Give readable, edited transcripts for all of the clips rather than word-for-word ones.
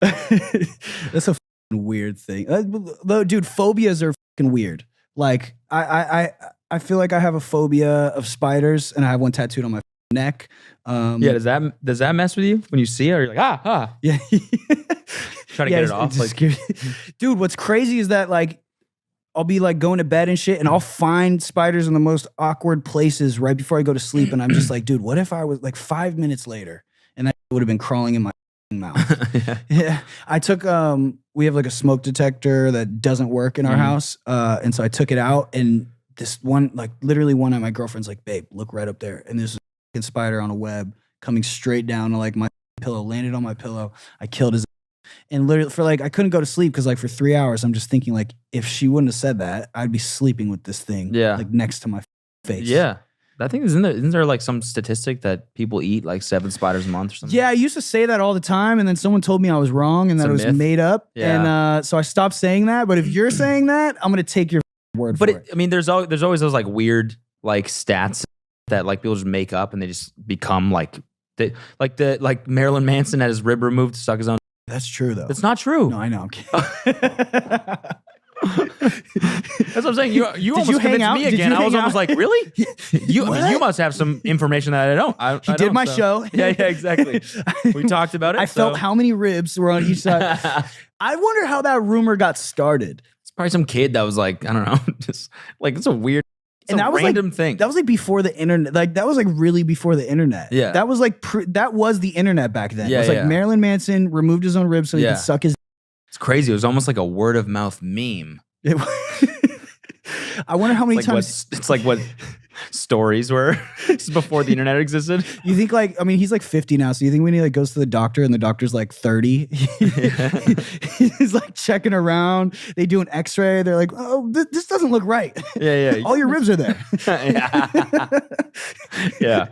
That's a weird thing. Dude, phobias are fucking weird. Like I feel like I have a phobia of spiders, and I have one tattooed on my neck. Yeah, does that mess with you when you see it? Or you're like, yeah. Try to get it off. Like, dude, what's crazy is that like I'll be like going to bed and shit, and I'll find spiders in the most awkward places right before I go to sleep, and I'm just like, dude, what if I was like 5 minutes later and that would have been crawling in my mouth? Yeah. I took we have like a smoke detector that doesn't work in our house, and so I took it out, and this one, like literally one of my girlfriend's like, babe, look right up there, and there's a fucking spider on a web coming straight down to like my pillow, landed on my pillow. I killed his. And literally for like, I couldn't go to sleep because like for 3 hours, I'm just thinking like, if she wouldn't have said that, I'd be sleeping with this thing like next to my face. Yeah. I think isn't there like some statistic that people eat like 7 spiders a month or something? Yeah, I used to say that all the time, and then someone told me I was wrong and that it was made up. Yeah. And so I stopped saying that. But if you're saying that, I'm gonna take your word for it. I mean, there's always those like weird like stats that like people just make up and they just become like like Marilyn Manson had his rib removed to suck his own. That's true though. It's not true. No, I know. I'm kidding. That's what I'm saying. You almost convinced me again. I was almost like, really? You must have some information that I don't. He did my show. Yeah, exactly. We talked about it. I felt how many ribs were on each side. I wonder how that rumor got started. It's probably some kid that was like, I don't know, just like it's a weird. And that was random thing. That was like before the internet. Like that was like really before the internet. Yeah. That was like that was the internet back then. Yeah, it was like Marilyn Manson removed his own ribs so he could suck his. It's crazy. It was almost like a word of mouth meme. I wonder how many times it's like what stories were before the internet existed. You think like, I mean, he's like 50 now. So you think when he like goes to the doctor and the doctor's like 30, he's like checking around. They do an x-ray. They're like, oh, this doesn't look right. Yeah. All your ribs are there. Yeah.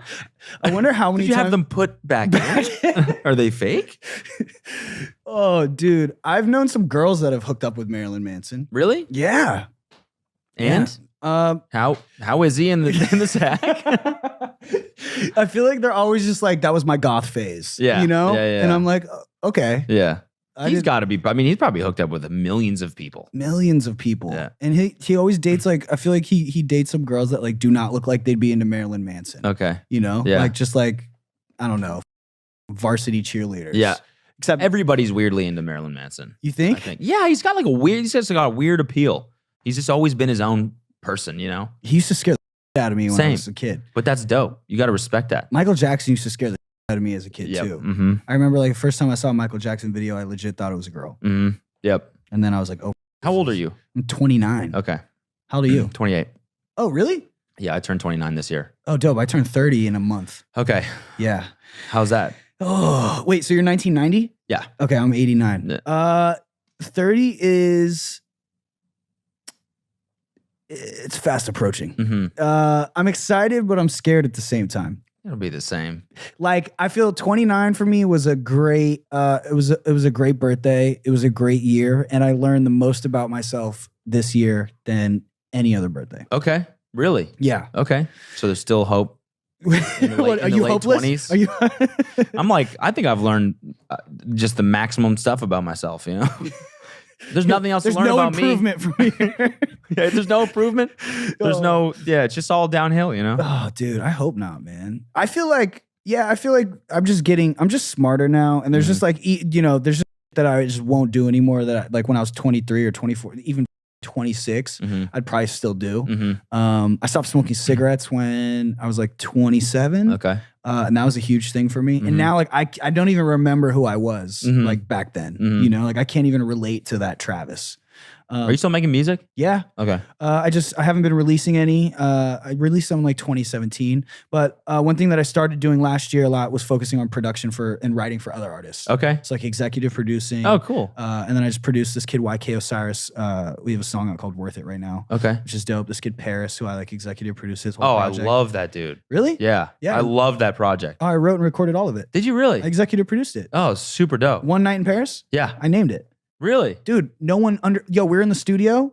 I wonder how many times you have them put back in? Are they fake? Oh, dude. I've known some girls that have hooked up with Marilyn Manson. Really? Yeah. And? How is he in the sack? I feel like they're always just like, that was my goth phase. Yeah. You know? Yeah. And I'm like, okay. Yeah. He's got to be, I mean, he's probably hooked up with millions of people. Millions of people. Yeah. And he always dates like, I feel like he dates some girls that like do not look like they'd be into Marilyn Manson. Okay. You know? Yeah. Like just like, I don't know, varsity cheerleaders. Yeah. Except everybody's weirdly into Marilyn Manson. You think? I think. Yeah, he's got like he's just got a weird appeal. He's just always been his own person, you know? He used to scare the out of me when I was a kid. But that's dope. You got to respect that. Michael Jackson used to scare the out of me as a kid too. Mm-hmm. I remember like the first time I saw a Michael Jackson video, I legit thought it was a girl. Mm-hmm. Yep. And then I was like, oh. How old are you? I'm 29. Okay. How old are you? 28. Oh, really? Yeah, I turned 29 this year. Oh, dope. I turned 30 in a month. Okay. Yeah. How's that? Oh, wait. So you're 1990? Yeah. Okay, I'm 89. 30 is... It's fast approaching. Mm-hmm. I'm excited, but I'm scared at the same time. It'll be the same. Like I feel 29 for me was a great. It was a great birthday. It was a great year, and I learned the most about myself this year than any other birthday. Okay, really? Yeah. Okay, so there's still hope. Are you hopeless? 20s? Are you? I'm like, I think I've learned just the maximum stuff about myself. You know. There's nothing else to learn about me. There's no improvement from here. Yeah, there's no improvement. There's no, it's just all downhill, you know? Oh, dude, I hope not, man. I feel like I'm just smarter now. And there's just like, you know, there's just that I just won't do anymore that I, like when I was 23 or 24, even 26, I'd probably still do. I stopped smoking cigarettes when I was like 27. Okay. And that was a huge thing for me. And now like I don't even remember who I was like back then. You know, like I can't even relate to that Travis. Are you still making music? Yeah. Okay. I haven't been releasing any. I released some in like 2017. But one thing that I started doing last year a lot was focusing on production and writing for other artists. Okay. It's like executive producing. Oh, cool. And then I just produced this kid YK Osiris. We have a song out called Worth It right now. Okay. Which is dope. This kid Paris, who I like executive produced his whole Oh, project. I love that dude. Really? Yeah. Yeah. I love that project. Oh, I wrote and recorded all of it. Did you really? I executive produced it. Oh, super dope. One Night in Paris? Yeah. I named it. Really? Dude, no one we're in the studio.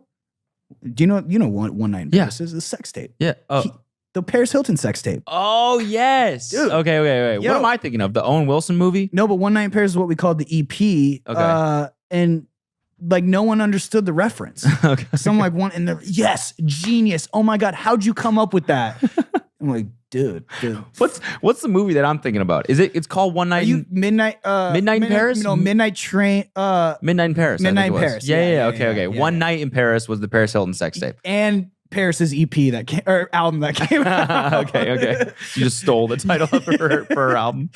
Do you know one Night in Paris is a sex tape. Yeah. Oh. The Paris Hilton sex tape. Oh yes. Dude. Okay. Yo. What am I thinking of? The Owen Wilson movie? No, but One Night in Paris is what we called the EP. Okay. And like no one understood the reference. Okay. So I'm like, yes, genius. Oh my God, how'd you come up with that? I'm like, dude. What's the movie that I'm thinking about? It's called One Night. Midnight in Paris? No, Midnight Train. Midnight in Paris. Midnight in Paris. Yeah. Okay. One Night in Paris was the Paris Hilton sex tape. And Paris's EP that came, or album that came out. Okay. You just stole the title of her album.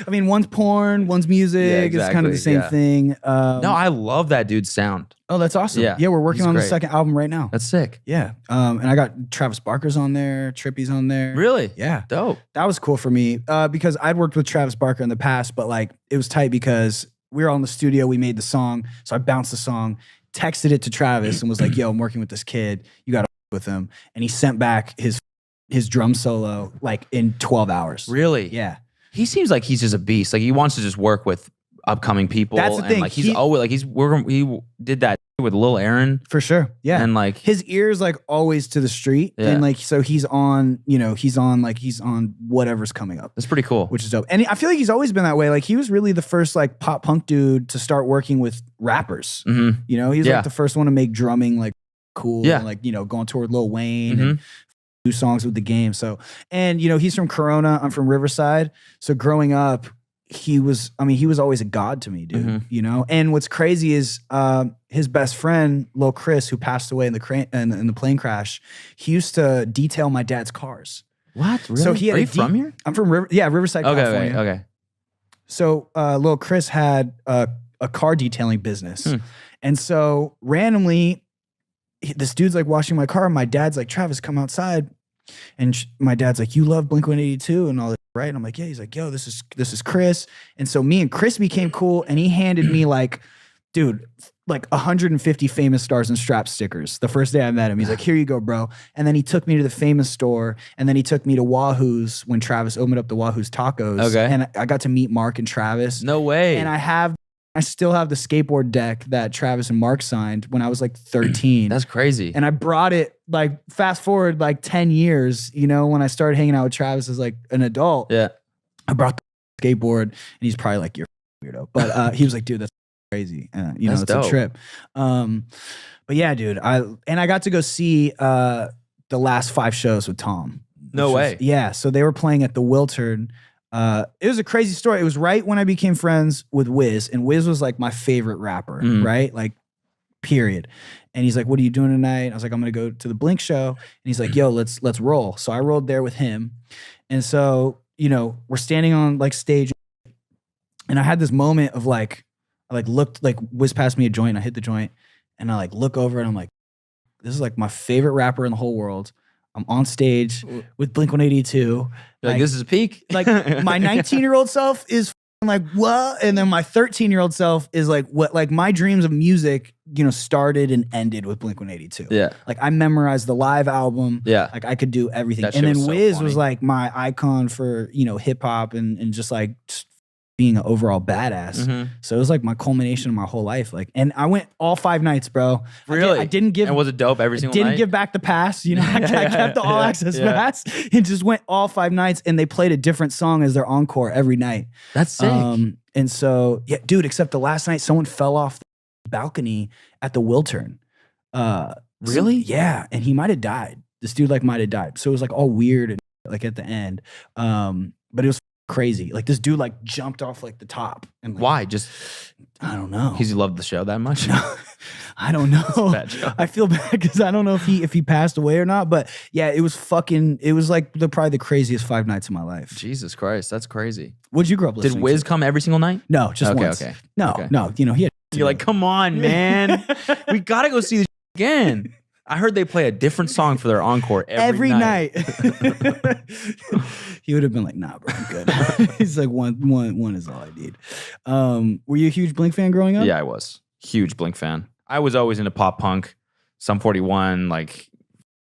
I mean, one's porn, one's music. Yeah, It's kind of the same thing. No, I love that dude's sound. Oh, that's awesome. Yeah, we're working he's on the great. second album right now. That's sick. Yeah. And I got Travis Barker's on there, Trippy's on there. Really? Yeah. Dope. That was cool for me because I'd worked with Travis Barker in the past, but like it was tight because we were all in the studio, we made the song. So I bounced the song, texted it to Travis and was like, yo, I'm working with this kid. You got to with him. And he sent back his drum solo like in 12 hours. Really? Yeah. He seems like he's just a beast. Like he wants to just work with upcoming people. That's the and thing. Like he did that with Lil Aaron. For sure. Yeah. And like his ear's like always to the street. Yeah. And like, so he's on whatever's coming up. that's pretty cool. Which is dope. And I feel like he's always been that way. Like he was really the first like pop punk dude to start working with rappers. Mm-hmm. You know, he's Yeah. like the first one to make drumming like cool. Yeah. And like, you know, going toward Lil Wayne Mm-hmm. and do songs with the Game. So, and you know, he's from Corona. I'm from Riverside. So growing up, he was always a god to me, dude. Mm-hmm. You know? And what's crazy is his best friend, Lil Chris, who passed away in the plane crash, he used to detail my dad's cars. What? Really? So he had Are you from here? I'm from Riverside, California. Okay. So Lil Chris had a car detailing business. And so randomly, this dude's like washing my car. And my dad's like, Travis, come outside. And my dad's like, you love Blink-182 and all that, right? And I'm like, yeah. He's like, yo, this is Chris. And so me and Chris became cool. And he handed me like, dude, like 150 Famous Stars and Straps stickers the first day I met him. He's like, here you go, bro. And then he took me to the Famous store. And then he took me to Wahoo's when Travis opened up the Wahoo's Tacos. Okay. And I got to meet Mark and Travis. No way. And I still have the skateboard deck that Travis and Mark signed when I was like 13. That's crazy. And I brought it like fast forward like 10 years, you know, when I started hanging out with Travis as like an adult. Yeah. I brought the skateboard and he's probably like, you're weirdo. But he was like, dude, that's crazy. You know, That's it's dope. a trip. But yeah, dude, I got to go see the last 5 shows with Tom. No way. Yeah. So they were playing at the Wiltern. It was a crazy story. It was right when I became friends with Wiz, and Wiz was like my favorite rapper, right? Like, period. And he's like, what are you doing tonight? I was like, I'm gonna go to the Blink show. And he's like, yo, let's roll. So I rolled there with him. And so, you know, we're standing on like stage, and I had this moment of like, I like looked, like Wiz passed me a joint, and I hit the joint, and I like look over and I'm like, this is like my favorite rapper in the whole world. I'm on stage with Blink-182. Like this is a peak. Like my 19-year-old self is like, what? And then my 13-year-old self is like, what? Like my dreams of music, you know, started and ended with Blink-182. Yeah. Like I memorized the live album. Yeah. Like I could do everything. That And shit then was so Wiz funny. was like my icon for, you know, hip hop and just like being an overall badass. Mhm. So it was like my culmination of my whole life. Like, and I went all 5 nights, bro. Really? I didn't give. And was it dope every single Didn't night? give back the pass, you know. I kept the all access pass and just went all 5 nights. And they played a different song as their encore every night. That's sick. And so, yeah, dude. Except the last night, someone fell off the balcony at the Wiltern. Really? Yeah, and he might have died. This dude like might have died. So it was like all weird and like at the end. But it was crazy. Like this dude like jumped off like the top. And like, Why? Just I don't know. because you loved the show that much? I don't know. bad joke. I feel bad because I don't know if he passed away or not. But yeah, it was like probably the craziest 5 nights of my life. Jesus Christ, that's crazy. What'd you grow up listening Did Wiz to? come every single night? No, just Okay, once. okay. No, Okay. no. You know, he had You're like, come on, man. We gotta go see this again. I heard they play a different song for their encore every night. He would have been like, nah, bro, I'm good. He's like, one is all I need. Were you a huge Blink fan growing up? Yeah, I was. Huge Blink fan. I was always into pop punk, Sum 41, like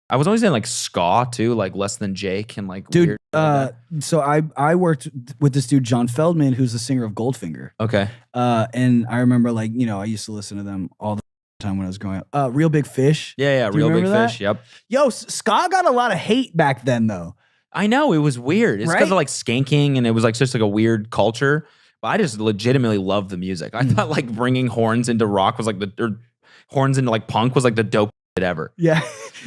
I was always in like ska too, like Less Than Jake and like Dude, weird like that. so I worked with this dude, John Feldman, who's the singer of Goldfinger. Okay. And I remember like, you know, I used to listen to them all the time when I was growing up. Real Big Fish. Yeah, Do you Real Big remember that? Fish. Yep. Yo, ska got a lot of hate back then, though. I know, it was weird. It's because Right? of like skanking, and it was like just like a weird culture. But I just legitimately love the music. I thought like bringing horns into rock was like horns into like punk was like the dope shit ever. Yeah.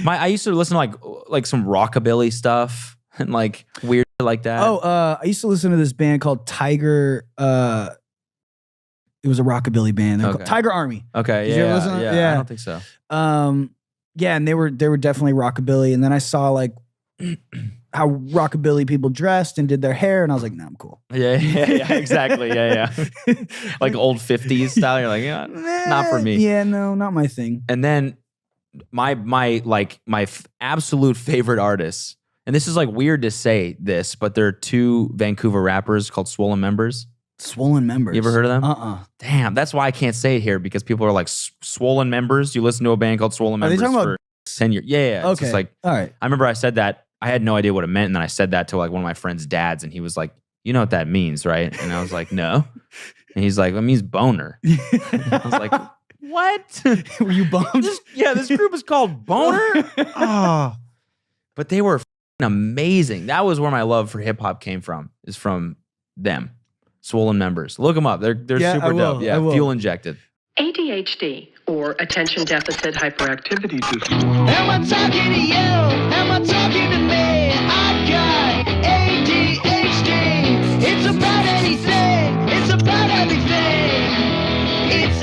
I used to listen to like some rockabilly stuff and like weird shit like that. Oh, I used to listen to this band called Tiger. It was a rockabilly band. They were called Tiger Army. Okay, Did you ever listen to yeah. yeah. I don't think so. Yeah, and they were definitely rockabilly. And then I saw like how rockabilly people dressed and did their hair, and I was like, nah, I'm cool. Yeah, exactly. Yeah. Like old 50s style. You're like, yeah, not for me. Yeah, no, not my thing. And then my absolute favorite artists, and this is like weird to say this, but there are two Vancouver rappers called Swollen Members. Swollen Members. You ever heard of them? Damn, that's why I can't say it here, because people are like, Swollen Members. You listen to a band called Swollen Members talking for about 10 years. Yeah. It's Okay. just like, all right. I remember I said that. I had no idea what it meant, and then I said that to like one of my friend's dads, and he was like, "You know what that means, right?" And I was like, "No." And he's like, "It means boner." I was like, "What?" Were you bummed? This group is called Boner. But they were amazing. That was where my love for hip hop came from. Is from them, Swollen Members. Look them up. They're super dope. Yeah, fuel injected. ADHD, or attention deficit hyperactivity disorder. Am I talking to you? Am I talking to me? I got ADHD. It's about anything. It's about everything. It's